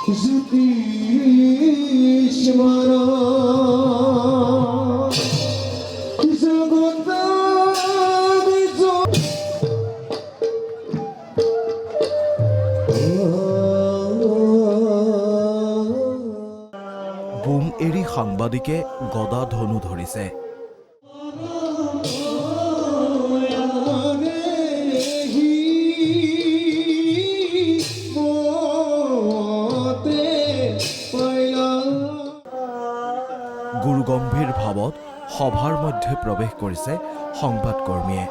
Broom এৰি সাংবাদিকে গদা ধনু ধৰিছে। গুৰুগম্ভীৰ ভাৱত সভাৰ মধ্যে প্ৰৱেশ কৰিছে সংবাদকৰ্মীয়ে।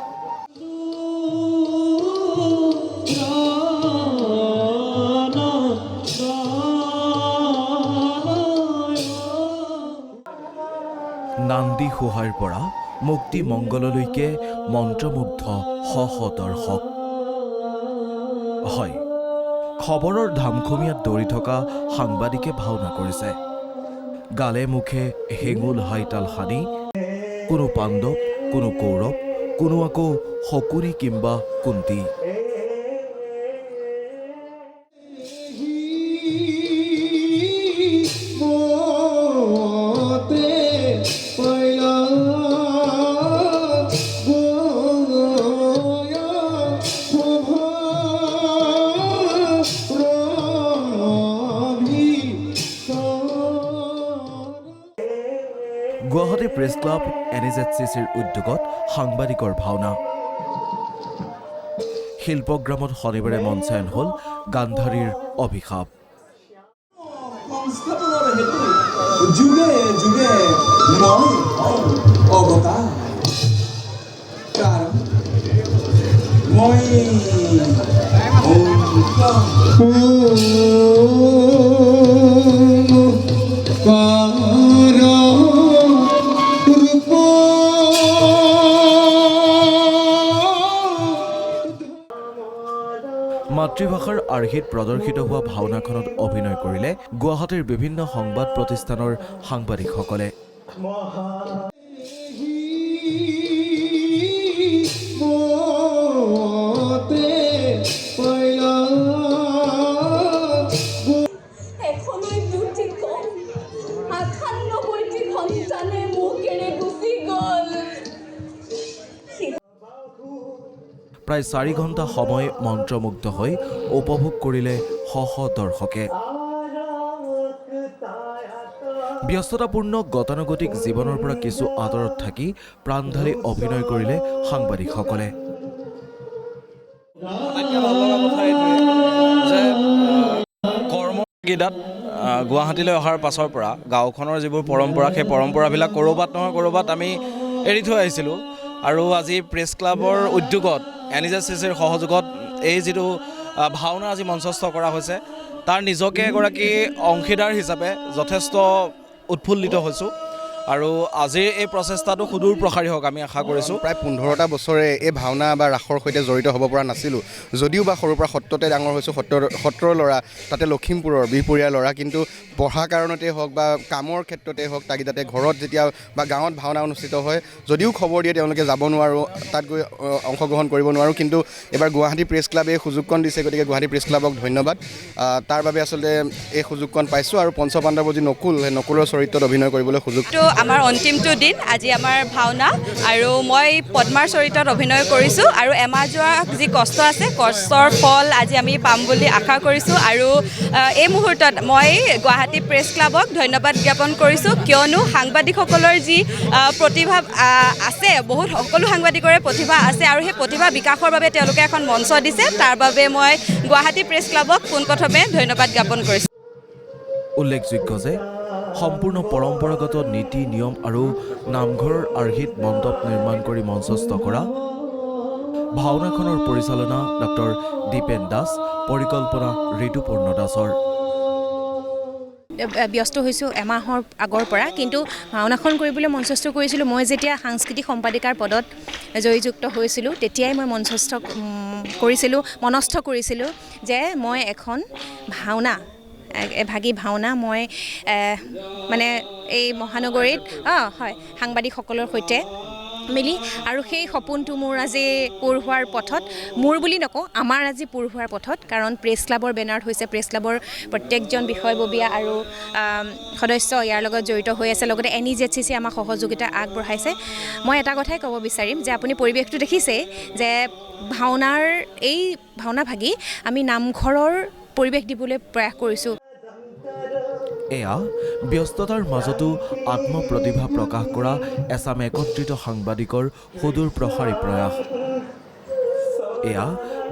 নান্দী সোহাইৰ পৰা মুক্তি মংগললৈকে মন্ত্ৰমুগ্ধ শ শ দৰ্শক। হয়, খবৰৰ ধামখুমীয়াত দৌৰি থকা সাংবাদিকে ভাওনা কৰিছে। গালে মুখে হেঙুল হাইতাল সানি কোনো পাণ্ডৱ, কোনো কৌৰৱ, কোনো আকৌ শকুনি কিম্বা কুন্তি। গুৱাহাটী প্ৰেছ ক্লাব NHCCৰ উদ্যোগত সাংবাদিকৰ ভাওনা। শিল্পগ্ৰামত শনিবাৰে মঞ্চায়ন হ'ল গান্ধাৰীৰ অভিশাপ। যুগে যুগে মই অৱতাৰ, কাৰণ মই মাতৃভাষাৰ আৰ্হিত প্ৰদৰ্শিত হোৱা ভাওনাখনত অভিনয় কৰিলে গুৱাহাটীৰ বিভিন্ন সংবাদ প্ৰতিষ্ঠানৰ সাংবাদিকসকলে। প্ৰায় 4 ঘণ্টা সময় মন্ত্ৰমুগ্ধ হৈ উপভোগ কৰিলে শ শ দৰ্শকে। ব্যস্ততাপূৰ্ণ গতানুগতিক জীৱনৰ পৰা কিছু আঁতৰত থাকি প্ৰাণ ঢালি অভিনয় কৰিলে সাংবাদিকসকলে। কৰ্মগীতাত গুৱাহাটীলৈ অহাৰ পাছৰ পৰা গাঁওখনৰ যিবোৰ পৰম্পৰা, সেই পৰম্পৰাবিলাক ক'ৰবাত নহয় ক'ৰবাত আমি এৰি থৈ আহিছিলোঁ। আৰু আজি প্ৰেছ ক্লাবৰ উদ্যোগত NHCCৰ সহযোগত এই যিটো ভাওনা আজি মঞ্চস্থ কৰা হৈছে, তাৰ নিজকে এগৰাকী অংশীদাৰ হিচাপে যথেষ্ট উৎফুল্লিত হৈছোঁ। আৰু আজিৰ এই প্ৰচেষ্টাটো সুদূৰ প্ৰসাৰী হওক আমি আশা কৰিছোঁ। প্ৰায় 15টা বছৰে এই ভাওনা বা ৰাসৰ সৈতে জড়িত হ'ব পৰা নাছিলোঁ, যদিও বা সৰুৰ পৰা সত্ৰতে ডাঙৰ হৈছোঁ। সত্ৰৰ ল'ৰা, তাতে লখিমপুৰৰ বিহপুৰীয়া ল'ৰা, কিন্তু পঢ়া কাৰণতেই হওক বা কামৰ ক্ষেত্ৰতেই হওক, তাগিদাতে ঘৰত যেতিয়া বা গাঁৱত ভাওনা অনুষ্ঠিত হয়, যদিও খবৰ দিয়ে তেওঁলোকে যাব নোৱাৰোঁ, তাত গৈ অংশগ্ৰহণ কৰিব নোৱাৰোঁ। কিন্তু এবাৰ গুৱাহাটী প্ৰেছ ক্লাবে এই সুযোগকণ দিছে, গতিকে গুৱাহাটী প্ৰেছ ক্লাবক ধন্যবাদ। তাৰ বাবে আচলতে এই সুযোগকণ পাইছোঁ। আৰু পঞ্চপাণ্ডৱৰ যি নকুল, সেই নকুলৰ চৰিত্ৰত অভিনয় কৰিবলৈ সুযোগ। আমাৰ অন্তিমটো দিন আজি আমাৰ ভাওনা, আৰু মই পদ্মাৰ চৰিত্ৰত অভিনয় কৰিছোঁ। আৰু এমাহ যোৱা যি কষ্ট আছে, কষ্টৰ ফল আজি আমি পাম বুলি আশা কৰিছোঁ। আৰু এই মুহূৰ্তত মই গুৱাহাটী প্ৰেছ ক্লাবক ধন্যবাদ জ্ঞাপন কৰিছোঁ, কিয়নো সাংবাদিকসকলৰ যি প্ৰতিভা আছে, বহুত সকলো সাংবাদিকৰে প্ৰতিভা আছে, আৰু সেই প্ৰতিভা বিকাশৰ বাবে তেওঁলোকে এখন মঞ্চ দিছে। তাৰ বাবে মই গুৱাহাটী প্ৰেছ ক্লাবক পোনপ্ৰথমে ধন্যবাদ জ্ঞাপন কৰিছোঁ। উল্লেখযোগ্য যে সম্পূৰ্ণ পৰম্পৰাগত নীতি নিয়ম আৰু নামঘৰৰ আৰ্হিত মণ্ডপ নিৰ্মাণ কৰি মঞ্চস্থ কৰা ভাওনাখনৰ পৰিচালনা ডক্টৰ দীপেন দাস, পৰিকল্পনা ঋতুপূৰ্ণ দাসৰ। ব্যস্ত হৈছোঁ এমাহৰ আগৰ পৰা, কিন্তু ভাওনাখন কৰিবলৈ মঞ্চস্থ কৰিছিলোঁ মই যেতিয়া সাংস্কৃতিক সম্পাদিকাৰ পদত জয়যুক্ত হৈছিলোঁ, তেতিয়াই মই মনস্থ কৰিছিলোঁ যে মই এখন ভাওনা, এভাগী ভাওনা মই মানে এই মহানগৰীত সাংবাদিকসকলৰ সৈতে মিলি আৰু সেই সপোনটো মোৰ আজি পূৰ হোৱাৰ পথত, মোৰ বুলি নকওঁ, আমাৰ আজি পূৰ হোৱাৰ পথত, কাৰণ প্ৰেছ ক্লাবৰ বেনাৰত হৈছে, প্ৰেছ ক্লাবৰ প্ৰত্যেকজন বিষয়ববীয়া আৰু সদস্য ইয়াৰ লগত জড়িত হৈ আছে, লগতে NEZCC আমাক সহযোগিতা আগবঢ়াইছে। মই এটা কথাই ক'ব বিচাৰিম যে আপুনি পৰিৱেশটো দেখিছে যে ভাওনাৰ এই ভাওনা ভাগি আমি নামঘৰৰ পৰিৱেশ দিবলৈ প্ৰয়াস কৰিছোঁ। এয়া ব্যস্ততাৰ মাজতো আত্মপ্ৰতিভা প্ৰকাশ কৰা এচাম একত্ৰিত সাংবাদিকৰ সুদূৰ প্ৰসাৰী প্ৰয়াস। এয়া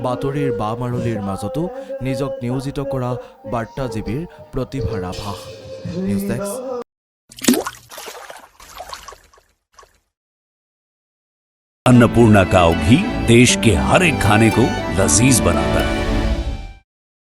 বাতৰিৰ বামাৰলিৰ মাজতো নিজক নিয়োজিত কৰা বাৰ্তাজীৱীৰ প্ৰতিভাৰ আভাস। News desk. अन्नपूर्णा काव घी देश के हर एक खाने को लजीज बनाता है।